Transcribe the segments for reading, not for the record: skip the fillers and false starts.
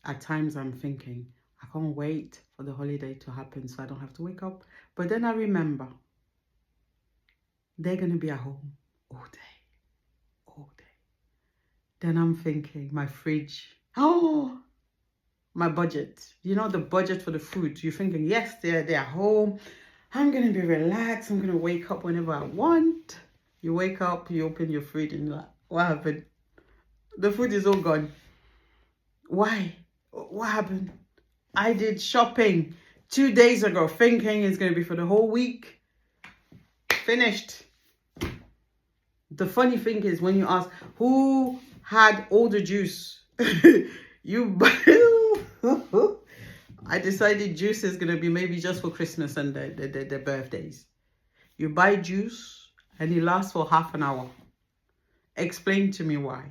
At times I'm thinking, I can't wait for the holiday to happen so I don't have to wake up. But then I remember they're going to be at home all day, all day. Then I'm thinking, my fridge, oh, my budget. You know, the budget for the food. You're thinking, yes, they're home. I'm going to be relaxed. I'm going to wake up whenever I want. You wake up, you open your fridge and you're like, what happened? The food is all gone. Why? What happened? I did shopping 2 days ago thinking it's going to be for the whole week. Finished. The funny thing is when you ask who had all the juice, you I decided juice is going to be maybe just for Christmas and the birthdays. You buy juice and it lasts for half an hour. Explain to me why.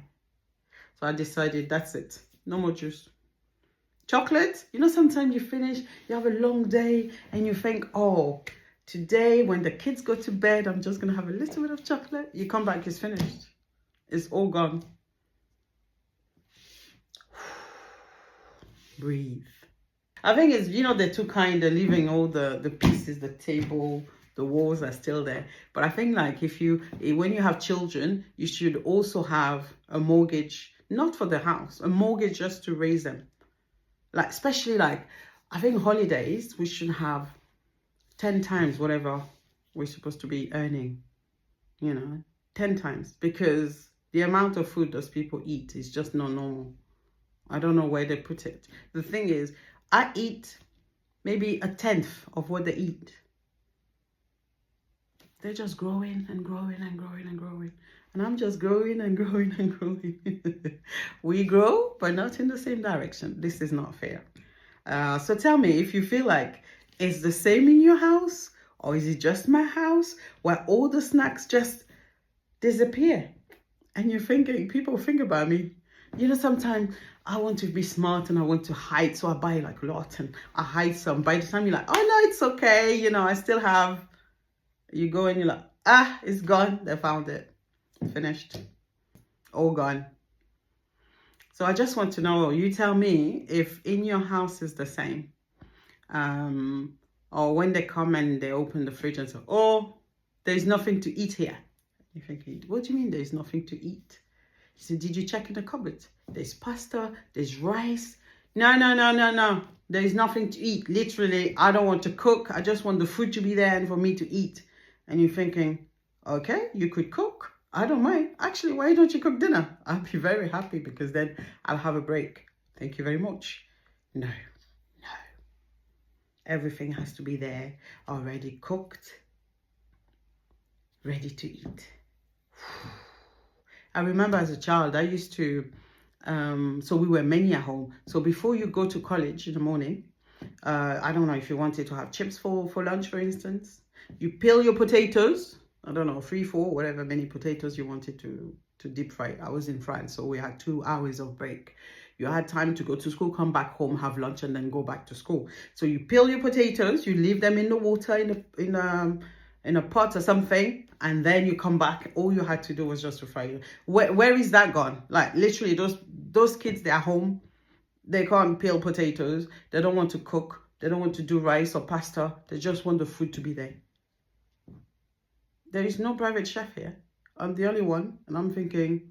So I decided that's it. No more juice. Chocolate, you know, sometimes you finish, you have a long day and you think, oh, today when the kids go to bed, I'm just going to have a little bit of chocolate. You come back, it's finished. It's all gone. Breathe. I think it's, you know, they're too kind. They're leaving all the pieces, the table, the walls are still there. But I think like when you have children, you should also have a mortgage, not for the house, a mortgage just to raise them. Like, especially like, I think holidays, we should have 10 times whatever we're supposed to be earning, you know, 10 times. Because the amount of food those people eat is just not normal. I don't know where they put it. The thing is, I eat maybe 1/10 of what they eat. They're just growing and growing and growing and growing. And I'm just growing and growing and growing. We grow, but not in the same direction. This is not fair. So tell me if you feel like it's the same in your house, or is it just my house where all the snacks just disappear? And you're thinking, people think about me. You know, sometimes I want to be smart and I want to hide. So I buy like a lot and I hide some. By the time you're like, oh no, it's okay. You know, I still have. You go and you're like, ah, it's gone. They found it. Finished. All gone. So I just want to know, you tell me if in your house is the same. Or when they come and they open the fridge and say, oh, there's nothing to eat here. You think, what do you mean there's nothing to eat? He said, did you check in the cupboard? There's pasta, there's rice. No. There's nothing to eat. Literally, I don't want to cook. I just want the food to be there and for me to eat. And you're thinking, okay, you could cook. I don't mind. Actually, why don't you cook dinner? I'll be very happy because then I'll have a break. Thank you very much. No. Everything has to be there, already cooked, ready to eat. I remember as a child, I used to, so we were many at home. So before you go to college in the morning, I don't know if you wanted to have chips for lunch, for instance. You peel your potatoes, I don't know, 3, 4, whatever many potatoes you wanted to deep fry. I was in France, so we had 2 hours of break. You had time to go to school, come back home, have lunch, and then go back to school. So you peel your potatoes, you leave them in the water in a pot or something, and then you come back. All you had to do was just to fry it. Where is that gone? Like literally, those kids, they're home. They can't peel potatoes. They don't want to cook. They don't want to do rice or pasta. They just want the food to be there. There is no private chef here. I'm the only one, and I'm thinking,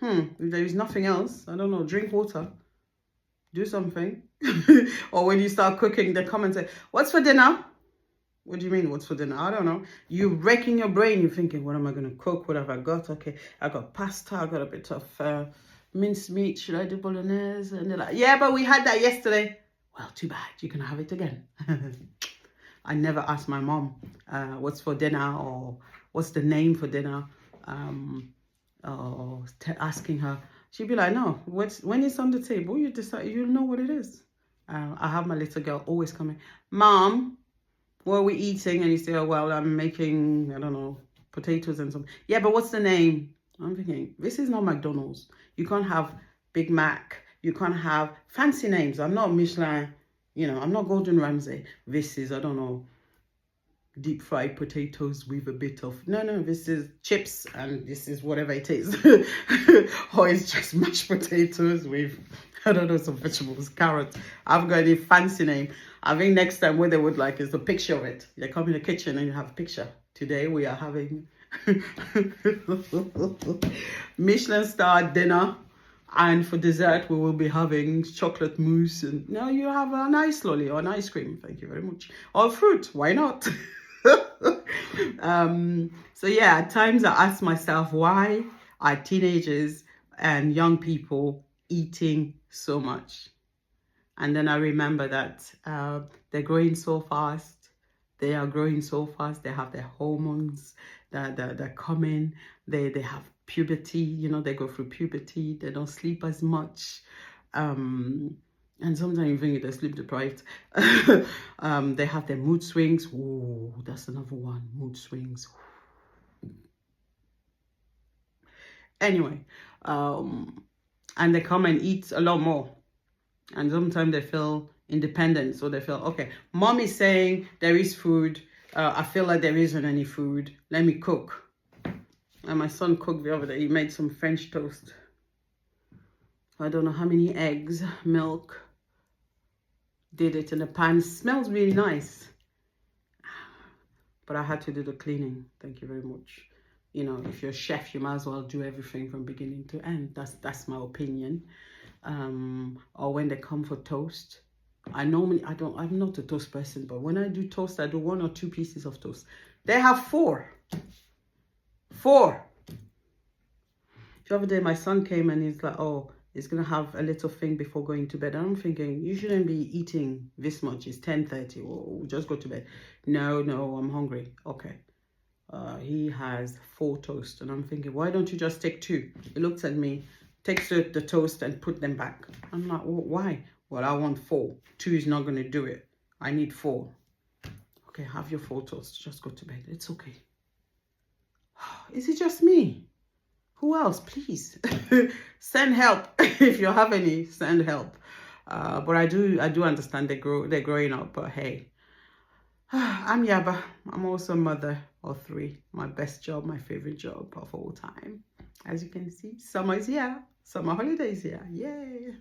if there is nothing else, I don't know, drink water, do something. Or when you start cooking, they come and say, what's for dinner? What do you mean, what's for dinner? I don't know. You're wrecking your brain. You're thinking, what am I going to cook? What have I got? Okay, I got pasta. I got a bit of minced meat. Should I do bolognese? And they're like, yeah, but we had that yesterday. Well, too bad. You can have it again. I never asked my mom what's for dinner or what's the name for dinner. Or asking her, she'd be like, no, when it's on the table, you decide, you'll know what it is. I have my little girl always coming, Mom, what are we eating? And you say, oh, well, I'm making, I don't know, potatoes and something. Yeah, but what's the name? I'm thinking, this is not McDonald's. You can't have Big Mac. You can't have fancy names. I'm not Michelin, you know, I'm not Gordon Ramsay. This is, I don't know, deep fried potatoes with a bit of, no, this is chips and this is whatever it is. Or it's just mashed potatoes with, I don't know, some vegetables, carrots. I haven't got any fancy name. I think next time what they would like is the picture of it. They come in the kitchen and you have a picture. Today we are having Michelin star dinner. And for dessert, we will be having chocolate mousse. And now you have an ice lolly or an ice cream. Thank you very much. Or fruit. Why not? So yeah, at times I ask myself, why are teenagers and young people eating so much? And then I remember that they're growing so fast. They are growing so fast. They have their hormones that come in. They have puberty, you know, they go through puberty. They don't sleep as much. And sometimes you think they're sleep deprived. They have their mood swings. Oh, that's another one. Mood swings. Anyway, and they come and eat a lot more. And sometimes they feel independent. So they feel, okay, mom is saying there is food. I feel like there isn't any food. Let me cook. And my son cooked the other day. He made some French toast. I don't know how many eggs, milk. Did it in a pan. Smells really nice. But I had to do the cleaning. Thank you very much. You know, if you're a chef, you might as well do everything from beginning to end. That's my opinion. Or when they come for toast. I'm not a toast person, but when I do toast, I do 1 or 2 pieces of toast. They have 4. 4. The other day, my son came and he's like, oh, he's going to have a little thing before going to bed. And I'm thinking, you shouldn't be eating this much. It's 10:30. We'll just go to bed. No, I'm hungry. Okay. He has 4 toasts. And I'm thinking, why don't you just take 2? He looks at me, takes the toast and put them back. I'm like, well, why? Well, I want 4. 2 is not going to do it. I need 4. Okay, have your 4 toasts. Just go to bed. It's okay. Is it just me? Who else? Please send help. If you have any, send help. But I do understand they're growing up. But hey, I'm Yaba. I'm also a mother of 3. My best job, my favorite job of all time. As you can see, summer is here. Summer holidays here. Yay!